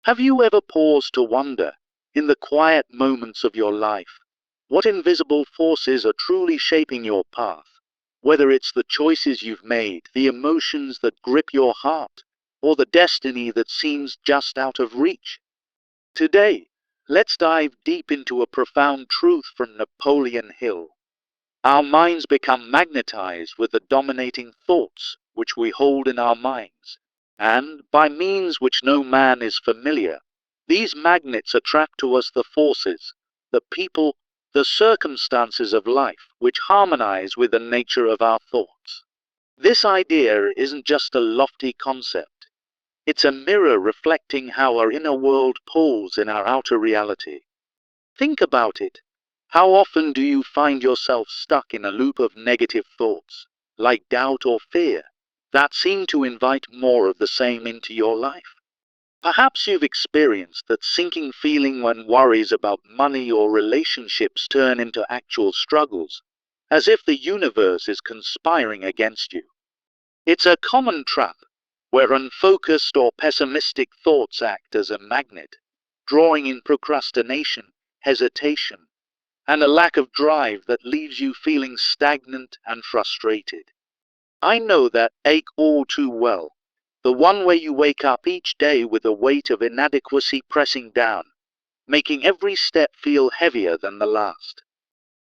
Have you ever paused to wonder, in the quiet moments of your life, what invisible forces are truly shaping your path? Whether it's the choices you've made, the emotions that grip your heart, or the destiny that seems just out of reach. Today, let's dive deep into a profound truth from Napoleon Hill. Our minds become magnetized with the dominating thoughts which we hold in our minds, and, by means which no man is familiar, these magnets attract to us the forces, the people, the circumstances of life which harmonize with the nature of our thoughts. This idea isn't just a lofty concept. It's a mirror reflecting how our inner world pulls in our outer reality. Think about it. How often do you find yourself stuck in a loop of negative thoughts, like doubt or fear, that seem to invite more of the same into your life? Perhaps you've experienced that sinking feeling when worries about money or relationships turn into actual struggles, as if the universe is conspiring against you. It's a common trap, where unfocused or pessimistic thoughts act as a magnet, drawing in procrastination, hesitation, and a lack of drive that leaves you feeling stagnant and frustrated. I know that ache all too well, the one where you wake up each day with the weight of inadequacy pressing down, making every step feel heavier than the last.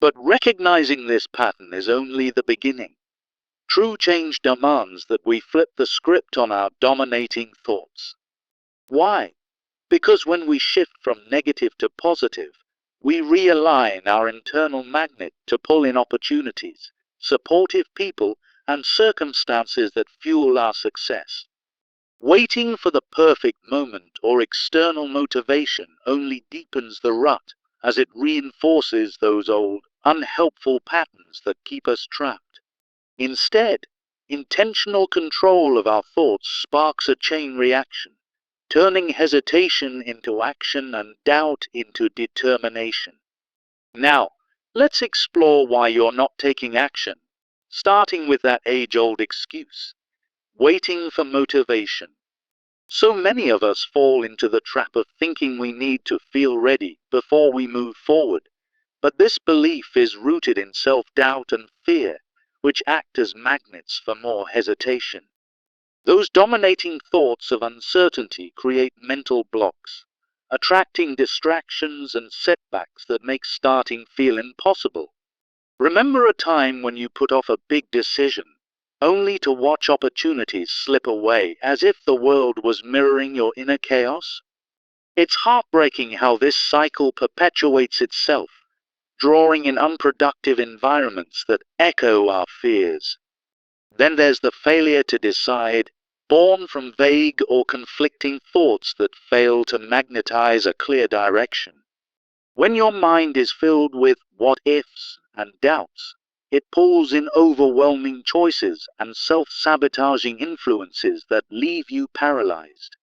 But recognizing this pattern is only the beginning. True change demands that we flip the script on our dominating thoughts. Why? Because when we shift from negative to positive, we realign our internal magnet to pull in opportunities, supportive people, and circumstances that fuel our success. Waiting for the perfect moment or external motivation only deepens the rut, as it reinforces those old, unhelpful patterns that keep us trapped. Instead, intentional control of our thoughts sparks a chain reaction, turning hesitation into action and doubt into determination. Now, let's explore why you're not taking action, starting with that age-old excuse: waiting for motivation. So many of us fall into the trap of thinking we need to feel ready before we move forward, but this belief is rooted in self-doubt and fear, which act as magnets for more hesitation. Those dominating thoughts of uncertainty create mental blocks, attracting distractions and setbacks that make starting feel impossible. Remember a time when you put off a big decision, only to watch opportunities slip away as if the world was mirroring your inner chaos? It's heartbreaking how this cycle perpetuates itself, drawing in unproductive environments that echo our fears. Then there's the failure to decide, born from vague or conflicting thoughts that fail to magnetize a clear direction. When your mind is filled with what-ifs and doubts, it pulls in overwhelming choices and self-sabotaging influences that leave you paralyzed.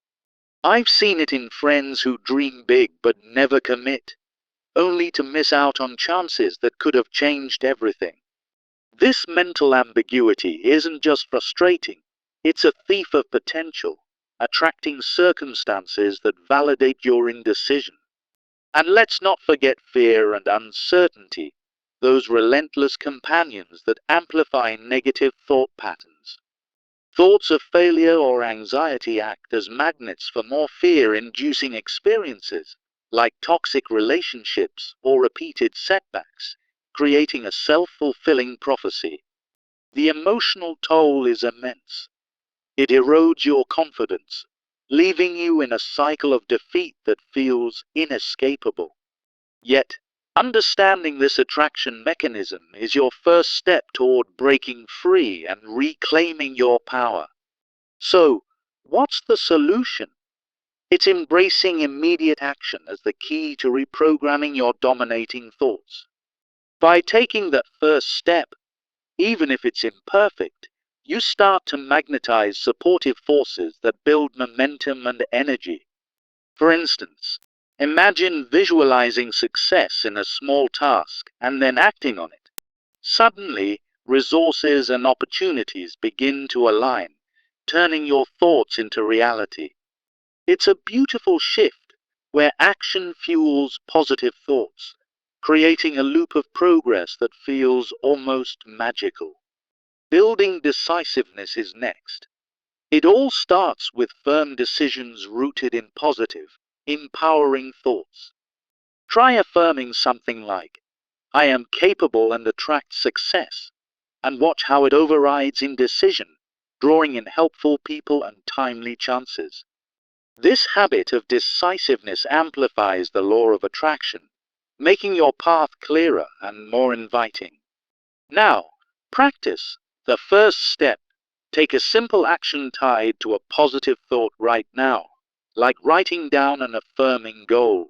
I've seen it in friends who dream big but never commit, only to miss out on chances that could have changed everything. This mental ambiguity isn't just frustrating, it's a thief of potential, attracting circumstances that validate your indecision. And let's not forget fear and uncertainty, those relentless companions that amplify negative thought patterns. Thoughts of failure or anxiety act as magnets for more fear-inducing experiences, like toxic relationships or repeated setbacks, creating a self-fulfilling prophecy. The emotional toll is immense. It erodes your confidence, leaving you in a cycle of defeat that feels inescapable. Yet, understanding this attraction mechanism is your first step toward breaking free and reclaiming your power. So, what's the solution? It's embracing immediate action as the key to reprogramming your dominating thoughts. By taking that first step, even if it's imperfect, you start to magnetize supportive forces that build momentum and energy. For instance, imagine visualizing success in a small task and then acting on it. Suddenly, resources and opportunities begin to align, turning your thoughts into reality. It's a beautiful shift where action fuels positive thoughts, creating a loop of progress that feels almost magical. Building decisiveness is next. It all starts with firm decisions rooted in positive, empowering thoughts. Try affirming something like, I am capable and attract success, and watch how it overrides indecision, drawing in helpful people and timely chances. This habit of decisiveness amplifies the law of attraction, making your path clearer and more inviting. Now, practice. The first step. Take a simple action tied to a positive thought right now, like writing down an affirming goal.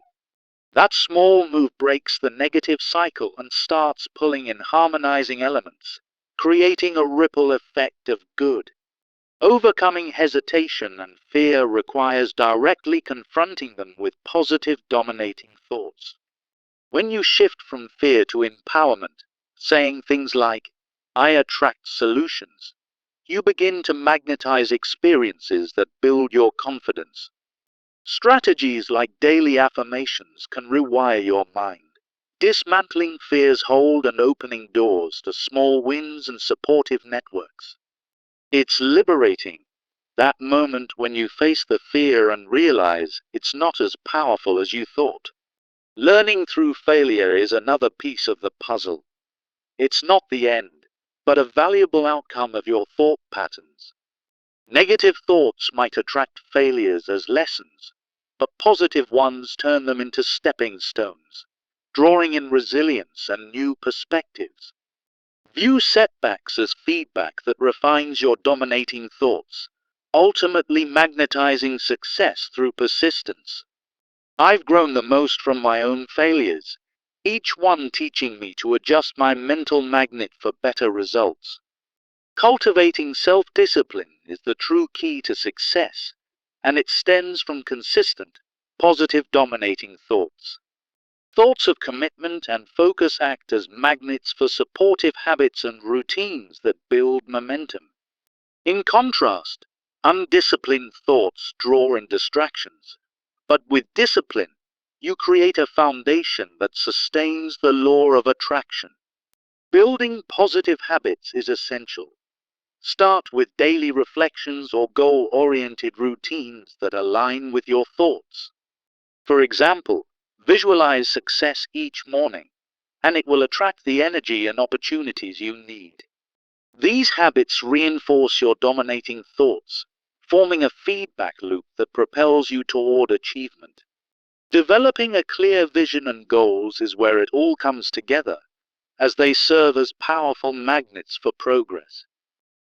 That small move breaks the negative cycle and starts pulling in harmonizing elements, creating a ripple effect of good. Overcoming hesitation and fear requires directly confronting them with positive dominating thoughts. When you shift from fear to empowerment, saying things like, I attract solutions, you begin to magnetize experiences that build your confidence. Strategies like daily affirmations can rewire your mind, dismantling fear's hold and opening doors to small wins and supportive networks. It's liberating, that moment when you face the fear and realize it's not as powerful as you thought. Learning through failure is another piece of the puzzle. It's not the end, but a valuable outcome of your thought patterns. Negative thoughts might attract failures as lessons, but positive ones turn them into stepping stones, drawing in resilience and new perspectives. View setbacks as feedback that refines your dominating thoughts, ultimately magnetizing success through persistence. I've grown the most from my own failures, each one teaching me to adjust my mental magnet for better results. Cultivating self-discipline is the true key to success, and it stems from consistent, positive dominating thoughts. Thoughts of commitment and focus act as magnets for supportive habits and routines that build momentum. In contrast, undisciplined thoughts draw in distractions, but with discipline, you create a foundation that sustains the law of attraction. Building positive habits is essential. Start with daily reflections or goal-oriented routines that align with your thoughts. For example, visualize success each morning, and it will attract the energy and opportunities you need. These habits reinforce your dominating thoughts, forming a feedback loop that propels you toward achievement. Developing a clear vision and goals is where it all comes together, as they serve as powerful magnets for progress.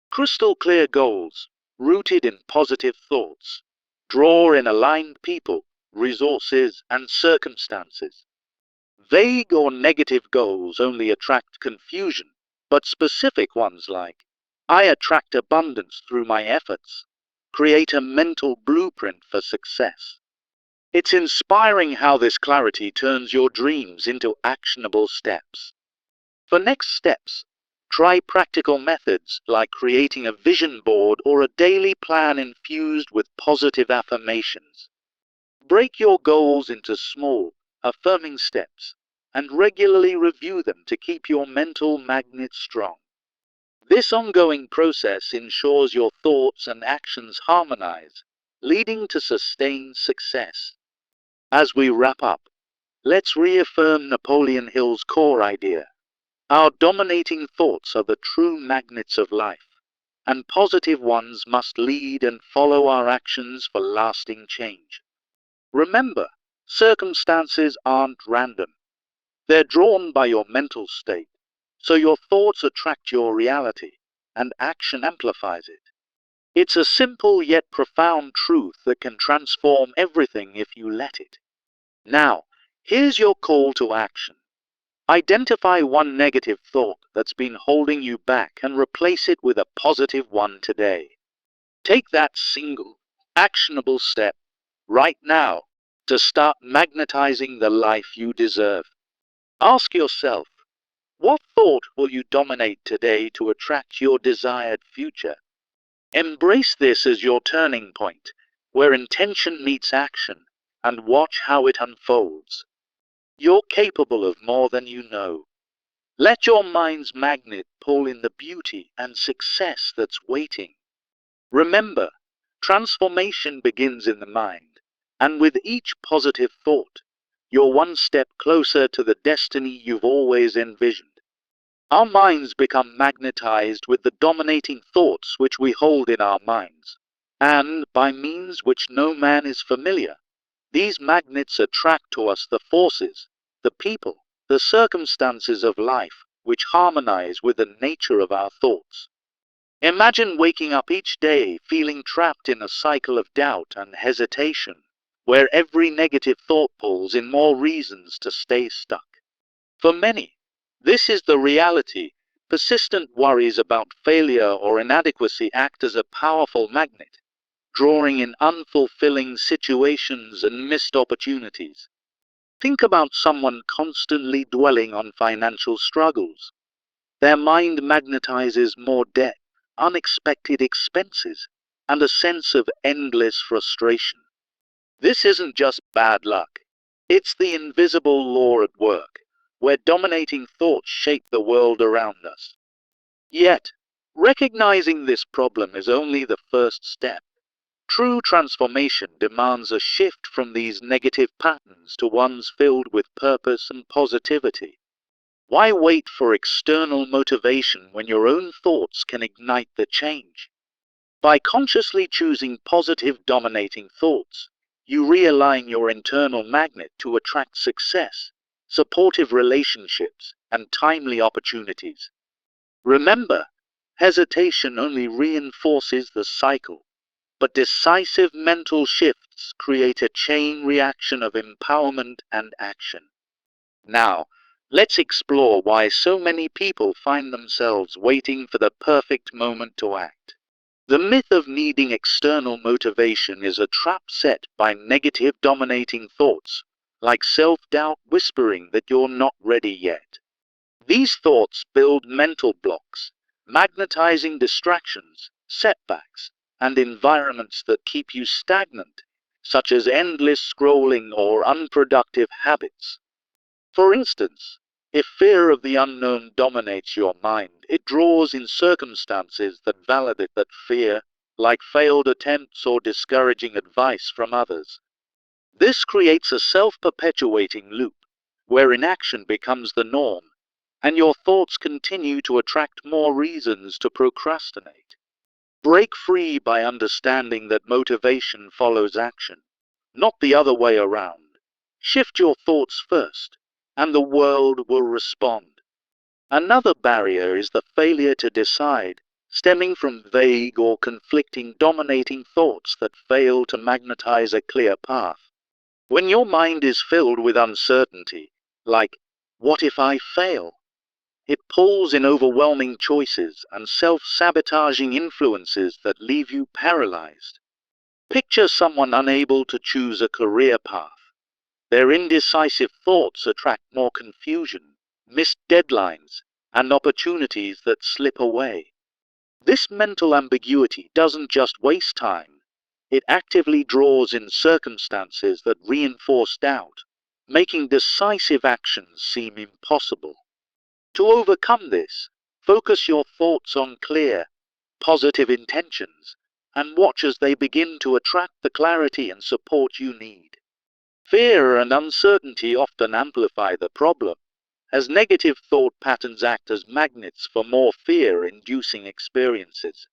Crystal clear goals, rooted in positive thoughts, draw in aligned people, resources, and circumstances. Vague or negative goals only attract confusion, but specific ones like, I attract abundance through my efforts, create a mental blueprint for success. It's inspiring how this clarity turns your dreams into actionable steps. For next steps, try practical methods like creating a vision board or a daily plan infused with positive affirmations. Break your goals into small, affirming steps, and regularly review them to keep your mental magnet strong. This ongoing process ensures your thoughts and actions harmonize, leading to sustained success. As we wrap up, let's reaffirm Napoleon Hill's core idea. Our dominating thoughts are the true magnets of life, and positive ones must lead and follow our actions for lasting change. Remember, circumstances aren't random. They're drawn by your mental state, so your thoughts attract your reality, and action amplifies it. It's a simple yet profound truth that can transform everything if you let it. Now, here's your call to action. Identify one negative thought that's been holding you back and replace it with a positive one today. Take that single, actionable step right now to start magnetizing the life you deserve. Ask yourself, what thought will you dominate today to attract your desired future? Embrace this as your turning point, where intention meets action, and watch how it unfolds. You're capable of more than you know. Let your mind's magnet pull in the beauty and success that's waiting. Remember, transformation begins in the mind, and with each positive thought, you're one step closer to the destiny you've always envisioned. Our minds become magnetized with the dominating thoughts which we hold in our minds, and, by means which no man is familiar, these magnets attract to us the forces, the people, the circumstances of life which harmonize with the nature of our thoughts. Imagine waking up each day feeling trapped in a cycle of doubt and hesitation, where every negative thought pulls in more reasons to stay stuck. For many, this is the reality. Persistent worries about failure or inadequacy act as a powerful magnet, drawing in unfulfilling situations and missed opportunities. Think about someone constantly dwelling on financial struggles. Their mind magnetizes more debt, unexpected expenses, and a sense of endless frustration. This isn't just bad luck. It's the invisible law at work, where dominating thoughts shape the world around us. Yet, recognizing this problem is only the first step. True transformation demands a shift from these negative patterns to ones filled with purpose and positivity. Why wait for external motivation when your own thoughts can ignite the change? By consciously choosing positive dominating thoughts, you realign your internal magnet to attract success, supportive relationships, and timely opportunities. Remember, hesitation only reinforces the cycle, but decisive mental shifts create a chain reaction of empowerment and action. Now, let's explore why so many people find themselves waiting for the perfect moment to act. The myth of needing external motivation is a trap set by negative dominating thoughts, like self-doubt whispering that you're not ready yet. These thoughts build mental blocks, magnetizing distractions, setbacks, and environments that keep you stagnant, such as endless scrolling or unproductive habits. For instance, if fear of the unknown dominates your mind, it draws in circumstances that validate that fear, like failed attempts or discouraging advice from others. This creates a self-perpetuating loop, where inaction becomes the norm, and your thoughts continue to attract more reasons to procrastinate. Break free by understanding that motivation follows action, not the other way around. Shift your thoughts first, and the world will respond. Another barrier is the failure to decide, stemming from vague or conflicting dominating thoughts that fail to magnetize a clear path. When your mind is filled with uncertainty, like, what if I fail? It pulls in overwhelming choices and self-sabotaging influences that leave you paralyzed. Picture someone unable to choose a career path. Their indecisive thoughts attract more confusion, missed deadlines, and opportunities that slip away. This mental ambiguity doesn't just waste time, it actively draws in circumstances that reinforce doubt, making decisive actions seem impossible. To overcome this, focus your thoughts on clear, positive intentions, and watch as they begin to attract the clarity and support you need. Fear and uncertainty often amplify the problem, as negative thought patterns act as magnets for more fear-inducing experiences.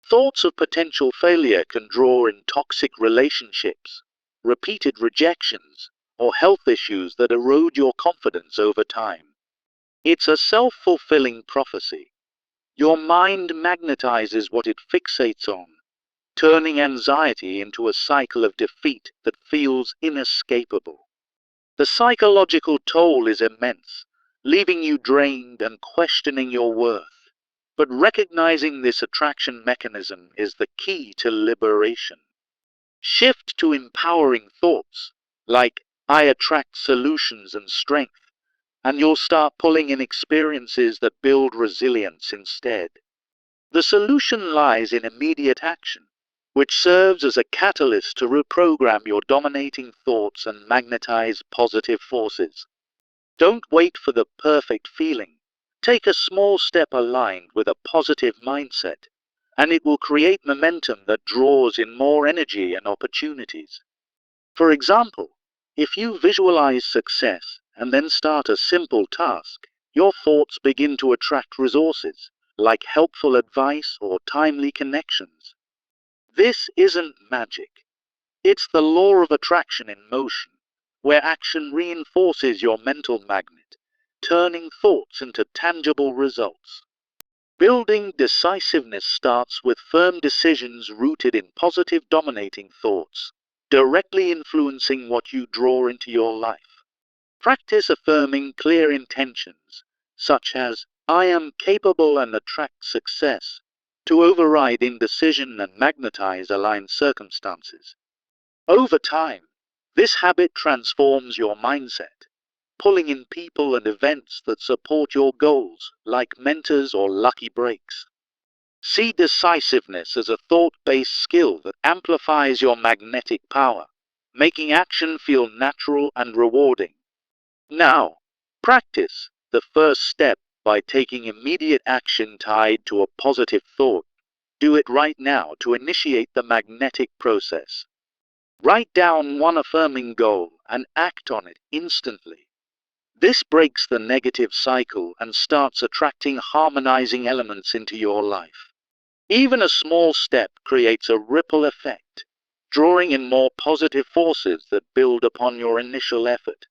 Thoughts of potential failure can draw in toxic relationships, repeated rejections, or health issues that erode your confidence over time. It's a self-fulfilling prophecy. Your mind magnetizes what it fixates on, turning anxiety into a cycle of defeat that feels inescapable. The psychological toll is immense, leaving you drained and questioning your worth. But recognizing this attraction mechanism is the key to liberation. Shift to empowering thoughts, like, I attract solutions and strength, and you'll start pulling in experiences that build resilience instead. The solution lies in immediate action, which serves as a catalyst to reprogram your dominating thoughts and magnetize positive forces. Don't wait for the perfect feeling. Take a small step aligned with a positive mindset, and it will create momentum that draws in more energy and opportunities. For example, if you visualize success and then start a simple task, your thoughts begin to attract resources, like helpful advice or timely connections. This isn't magic. It's the law of attraction in motion, where action reinforces your mental magnet, turning thoughts into tangible results. Building decisiveness starts with firm decisions rooted in positive dominating thoughts, directly influencing what you draw into your life. Practice affirming clear intentions, such as, "I am capable and attract success," to override indecision and magnetize aligned circumstances. Over time, this habit transforms your mindset, pulling in people and events that support your goals, like mentors or lucky breaks. See decisiveness as a thought-based skill that amplifies your magnetic power, making action feel natural and rewarding. Now, practice the first step by taking immediate action tied to a positive thought. Do it right now to initiate the magnetic process. Write down one affirming goal and act on it instantly. This breaks the negative cycle and starts attracting harmonizing elements into your life. Even a small step creates a ripple effect, drawing in more positive forces that build upon your initial effort.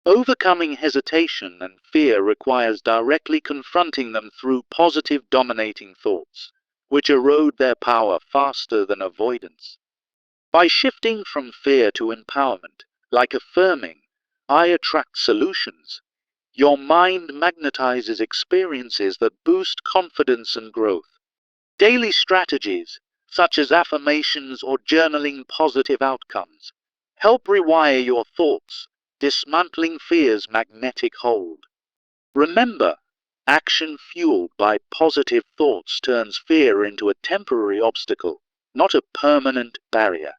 Overcoming hesitation and fear requires directly confronting them through positive dominating thoughts, which erode their power faster than avoidance. By shifting from fear to empowerment, like affirming, "I attract solutions," your mind magnetizes experiences that boost confidence and growth. Daily strategies, such as affirmations or journaling positive outcomes, help rewire your thoughts, dismantling fear's magnetic hold. Remember, action fueled by positive thoughts turns fear into a temporary obstacle, not a permanent barrier.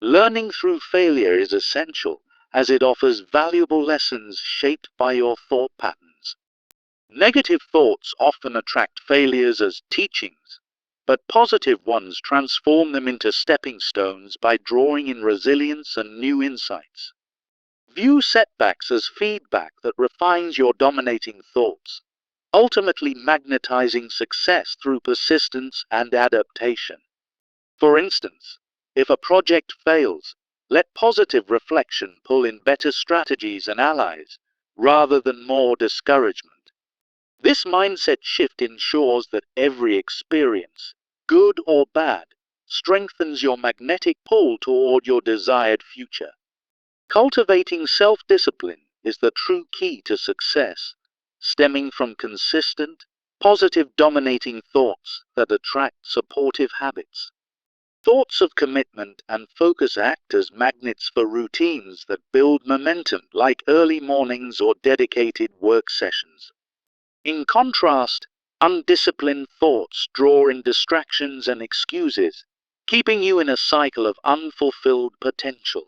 Learning through failure is essential, as it offers valuable lessons shaped by your thought patterns. Negative thoughts often attract failures as teachings, but positive ones transform them into stepping stones by drawing in resilience and new insights. View setbacks as feedback that refines your dominating thoughts, ultimately magnetizing success through persistence and adaptation. For instance, if a project fails, let positive reflection pull in better strategies and allies, rather than more discouragement. This mindset shift ensures that every experience, good or bad, strengthens your magnetic pull toward your desired future. Cultivating self-discipline is the true key to success, stemming from consistent, positive dominating thoughts that attract supportive habits. Thoughts of commitment and focus act as magnets for routines that build momentum, like early mornings or dedicated work sessions. In contrast, undisciplined thoughts draw in distractions and excuses, keeping you in a cycle of unfulfilled potential.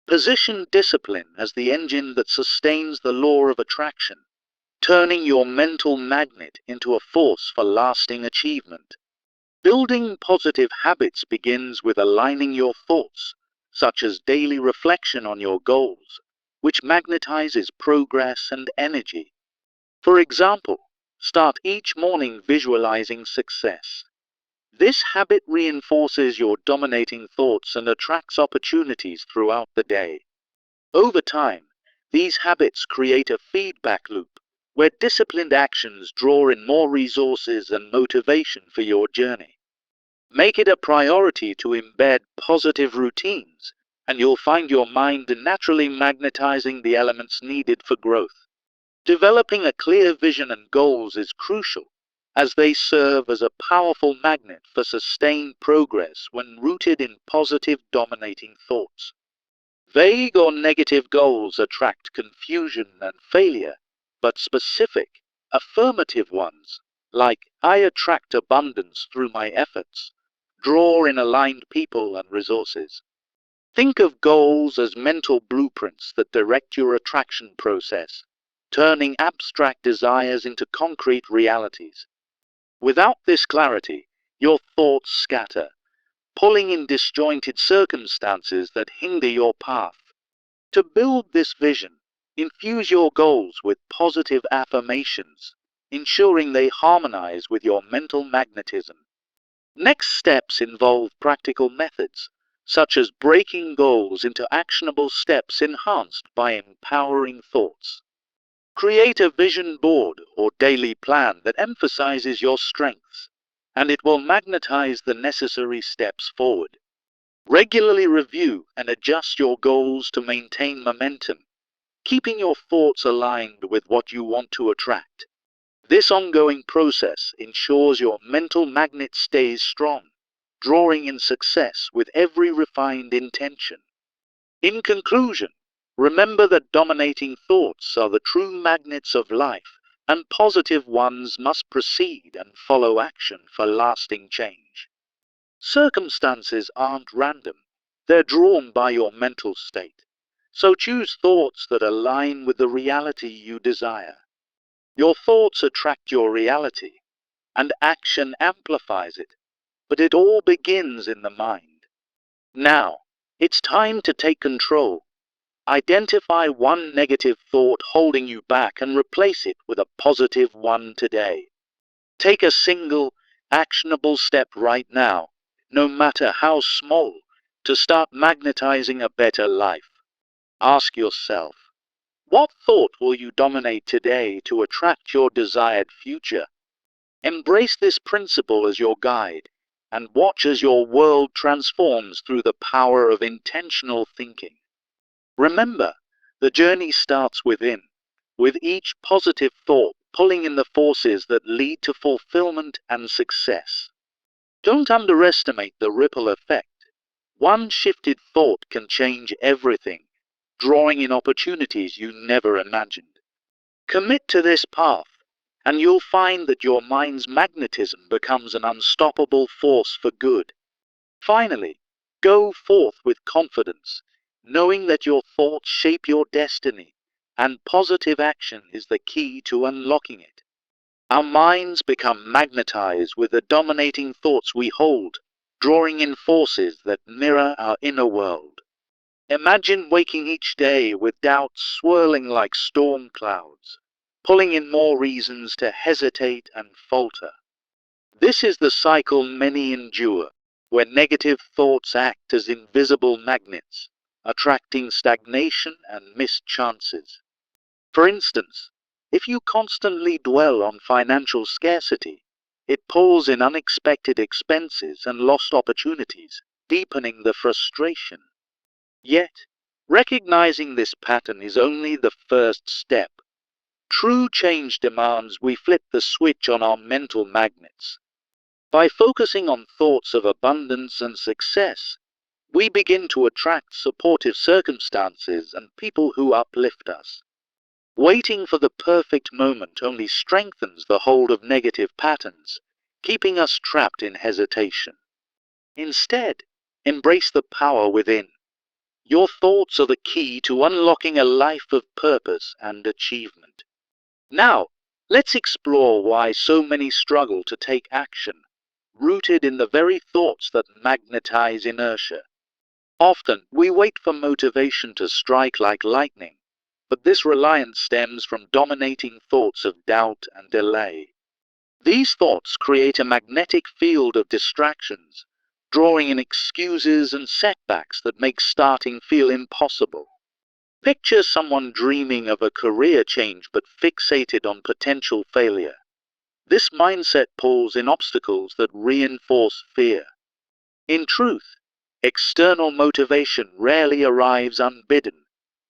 Position discipline as the engine that sustains the law of attraction, turning your mental magnet into a force for lasting achievement. Building positive habits begins with aligning your thoughts, such as daily reflection on your goals, which magnetizes progress and energy. For example, start each morning visualizing success. This habit reinforces your dominating thoughts and attracts opportunities throughout the day. Over time, these habits create a feedback loop, where disciplined actions draw in more resources and motivation for your journey. Make it a priority to embed positive routines, and you'll find your mind naturally magnetizing the elements needed for growth. Developing a clear vision and goals is crucial, as they serve as a powerful magnet for sustained progress when rooted in positive dominating thoughts. Vague or negative goals attract confusion and failure, but specific, affirmative ones, like "I attract abundance through my efforts," draw in aligned people and resources. Think of goals as mental blueprints that direct your attraction process, turning abstract desires into concrete realities. Without this clarity, your thoughts scatter, pulling in disjointed circumstances that hinder your path. To build this vision, infuse your goals with positive affirmations, ensuring they harmonize with your mental magnetism. Next steps involve practical methods, such as breaking goals into actionable steps enhanced by empowering thoughts. Create a vision board or daily plan that emphasizes your strengths, and it will magnetize the necessary steps forward. Regularly review and adjust your goals to maintain momentum, keeping your thoughts aligned with what you want to attract. This ongoing process ensures your mental magnet stays strong, drawing in success with every refined intention. In conclusion, remember that dominating thoughts are the true magnets of life, and positive ones must precede and follow action for lasting change. Circumstances aren't random, they're drawn by your mental state. So choose thoughts that align with the reality you desire. Your thoughts attract your reality, and action amplifies it, but it all begins in the mind. Now, it's time to take control. Identify one negative thought holding you back and replace it with a positive one today. Take a single, actionable step right now, no matter how small, to start magnetizing a better life. Ask yourself, what thought will you dominate today to attract your desired future? Embrace this principle as your guide, and watch as your world transforms through the power of intentional thinking. Remember, the journey starts within, with each positive thought pulling in the forces that lead to fulfillment and success. Don't underestimate the ripple effect. One shifted thought can change everything, drawing in opportunities you never imagined. Commit to this path, and you'll find that your mind's magnetism becomes an unstoppable force for good. Finally, go forth with confidence, knowing that your thoughts shape your destiny, and positive action is the key to unlocking it. Our minds become magnetized with the dominating thoughts we hold, drawing in forces that mirror our inner world. Imagine waking each day with doubts swirling like storm clouds, pulling in more reasons to hesitate and falter. This is the cycle many endure, where negative thoughts act as invisible magnets, attracting stagnation and missed chances. For instance, if you constantly dwell on financial scarcity, it pulls in unexpected expenses and lost opportunities, deepening the frustration. Yet, recognizing this pattern is only the first step. True change demands we flip the switch on our mental magnets. By focusing on thoughts of abundance and success, we begin to attract supportive circumstances and people who uplift us. Waiting for the perfect moment only strengthens the hold of negative patterns, keeping us trapped in hesitation. Instead, embrace the power within. Your thoughts are the key to unlocking a life of purpose and achievement. Now, let's explore why so many struggle to take action, rooted in the very thoughts that magnetize inertia. Often, we wait for motivation to strike like lightning, but this reliance stems from dominating thoughts of doubt and delay. These thoughts create a magnetic field of distractions, drawing in excuses and setbacks that make starting feel impossible. Picture someone dreaming of a career change but fixated on potential failure. This mindset pulls in obstacles that reinforce fear. In truth, external motivation rarely arrives unbidden.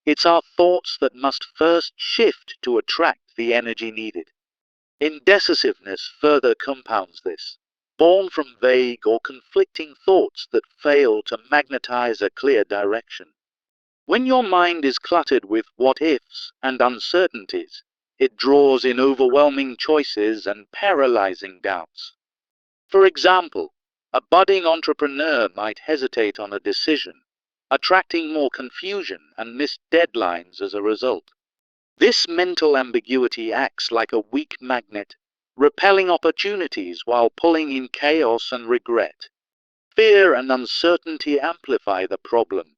It's our thoughts that must first shift to attract the energy needed. Indecisiveness further compounds this, born from vague or conflicting thoughts that fail to magnetize a clear direction. When your mind is cluttered with what-ifs and uncertainties, it draws in overwhelming choices and paralyzing doubts. For example, A budding entrepreneur might hesitate on a decision, attracting more confusion and missed deadlines as a result. This mental ambiguity acts like a weak magnet, repelling opportunities while pulling in chaos and regret. Fear and uncertainty amplify the problem,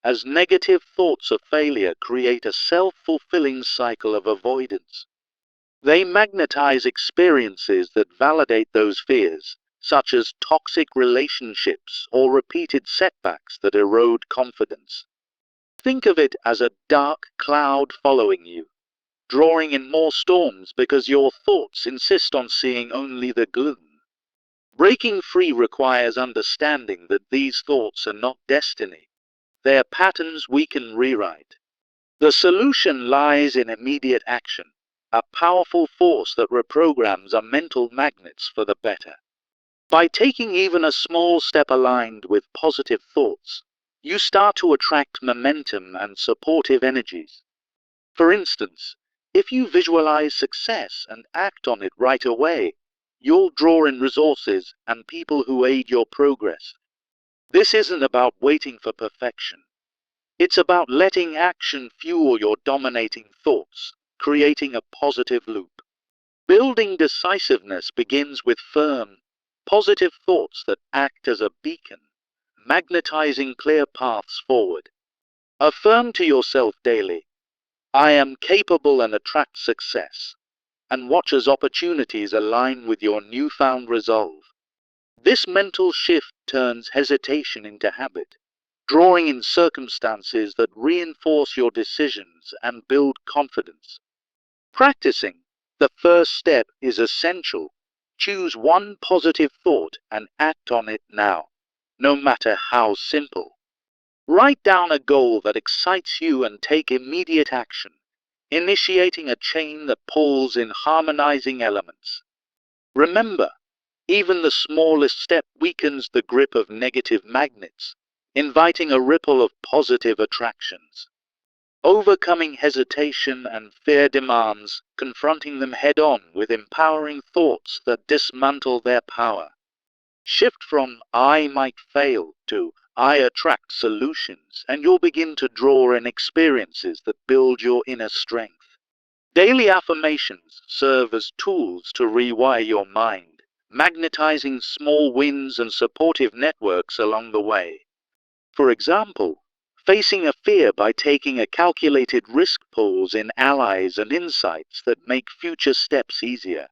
as negative thoughts of failure create a self-fulfilling cycle of avoidance. They magnetize experiences that validate those fears, such as toxic relationships or repeated setbacks that erode confidence. Think of it as a dark cloud following you, drawing in more storms because your thoughts insist on seeing only the gloom. Breaking free requires understanding that these thoughts are not destiny. They are patterns we can rewrite. The solution lies in immediate action, a powerful force that reprograms our mental magnets for the better. By taking even a small step aligned with positive thoughts, you start to attract momentum and supportive energies. For instance, if you visualize success and act on it right away, you'll draw in resources and people who aid your progress. This isn't about waiting for perfection. It's about letting action fuel your dominating thoughts, creating a positive loop. Building decisiveness begins with firm, positive thoughts that act as a beacon, magnetizing clear paths forward. Affirm to yourself daily, I am capable and attract success, and watch as opportunities align with your newfound resolve. This mental shift turns hesitation into habit, drawing in circumstances that reinforce your decisions and build confidence. Practicing, the first step, is essential. Choose one positive thought and act on it now, no matter how simple. Write down a goal that excites you and take immediate action, initiating a chain that pulls in harmonizing elements. Remember, even the smallest step weakens the grip of negative magnets, inviting a ripple of positive attractions. Overcoming hesitation and fear demands confronting them head-on with empowering thoughts that dismantle their power. Shift from I might fail to I attract solutions, and you'll begin to draw in experiences that build your inner strength. Daily affirmations serve as tools to rewire your mind, magnetizing small wins and supportive networks along the way. For example, facing a fear by taking a calculated risk pulls in allies and insights that make future steps easier.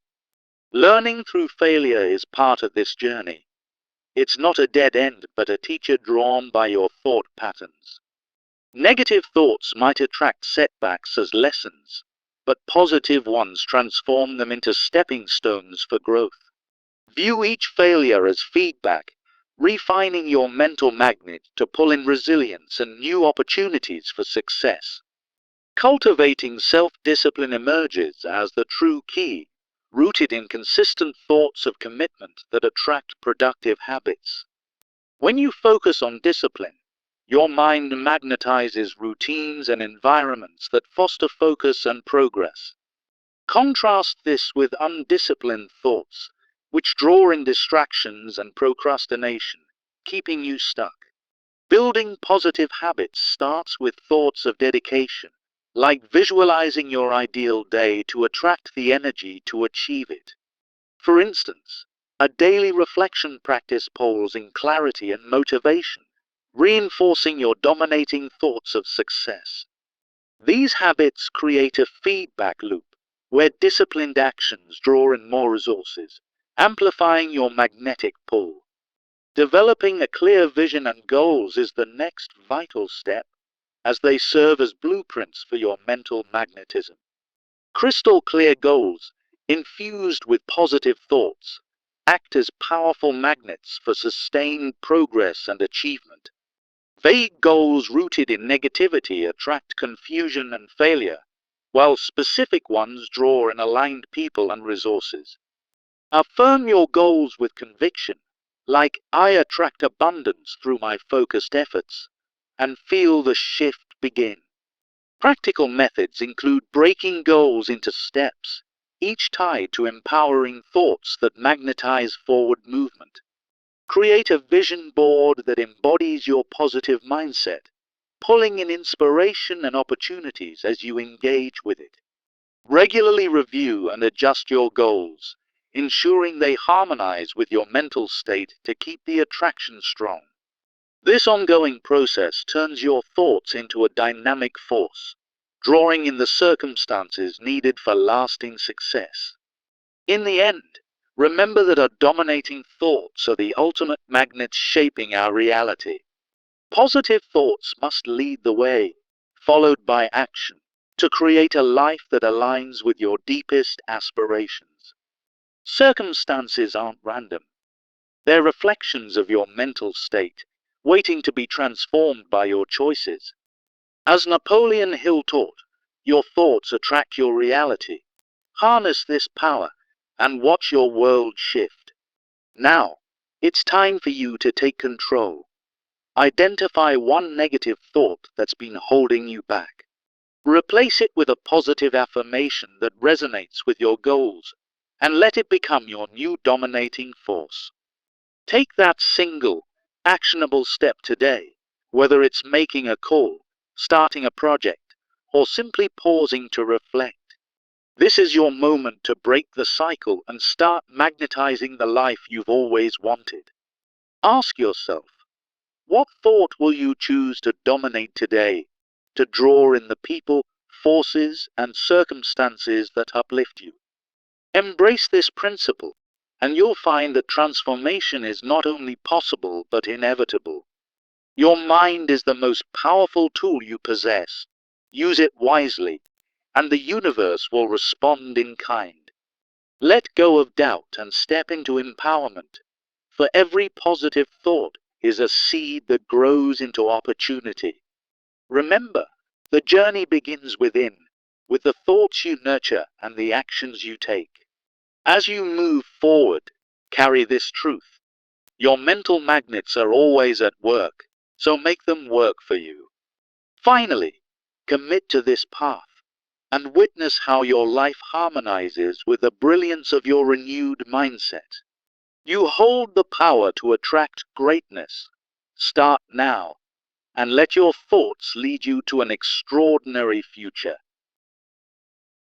Learning through failure is part of this journey. It's not a dead end, but a teacher drawn by your thought patterns. Negative thoughts might attract setbacks as lessons, but positive ones transform them into stepping stones for growth. View each failure as feedback, refining your mental magnet to pull in resilience and new opportunities for success. Cultivating self-discipline emerges as the true key, rooted in consistent thoughts of commitment that attract productive habits. When you focus on discipline, your mind magnetizes routines and environments that foster focus and progress. Contrast this with undisciplined thoughts, which draw in distractions and procrastination, keeping you stuck. Building positive habits starts with thoughts of dedication, like visualizing your ideal day to attract the energy to achieve it. For instance, a daily reflection practice pulls in clarity and motivation, reinforcing your dominating thoughts of success. These habits create a feedback loop, where disciplined actions draw in more resources, amplifying your magnetic pull. Developing a clear vision and goals is the next vital step, as they serve as blueprints for your mental magnetism. Crystal clear goals, infused with positive thoughts, act as powerful magnets for sustained progress and achievement. Vague goals rooted in negativity attract confusion and failure, while specific ones draw in aligned people and resources. Affirm your goals with conviction, like I attract abundance through my focused efforts, and feel the shift begin. Practical methods include breaking goals into steps, each tied to empowering thoughts that magnetize forward movement. Create a vision board that embodies your positive mindset, pulling in inspiration and opportunities as you engage with it. Regularly review and adjust your goals, ensuring they harmonize with your mental state to keep the attraction strong. This ongoing process turns your thoughts into a dynamic force, drawing in the circumstances needed for lasting success. In the end, remember that our dominating thoughts are the ultimate magnets shaping our reality. Positive thoughts must lead the way, followed by action, to create a life that aligns with your deepest aspirations. Circumstances aren't random. They're reflections of your mental state, waiting to be transformed by your choices. As Napoleon Hill taught, your thoughts attract your reality. Harness this power and watch your world shift. Now, it's time for you to take control. Identify one negative thought that's been holding you back. Replace it with a positive affirmation that resonates with your goals, and let it become your new dominating force. Take that single, actionable step today, whether it's making a call, starting a project, or simply pausing to reflect. This is your moment to break the cycle and start magnetizing the life you've always wanted. Ask yourself, what thought will you choose to dominate today, to draw in the people, forces, and circumstances that uplift you? Embrace this principle, and you'll find that transformation is not only possible but inevitable. Your mind is the most powerful tool you possess. Use it wisely, and the universe will respond in kind. Let go of doubt and step into empowerment. For every positive thought is a seed that grows into opportunity. Remember, the journey begins within, with the thoughts you nurture and the actions you take. As you move forward, carry this truth. Your mental magnets are always at work, so make them work for you. Finally, commit to this path and witness how your life harmonizes with the brilliance of your renewed mindset. You hold the power to attract greatness. Start now, and let your thoughts lead you to an extraordinary future.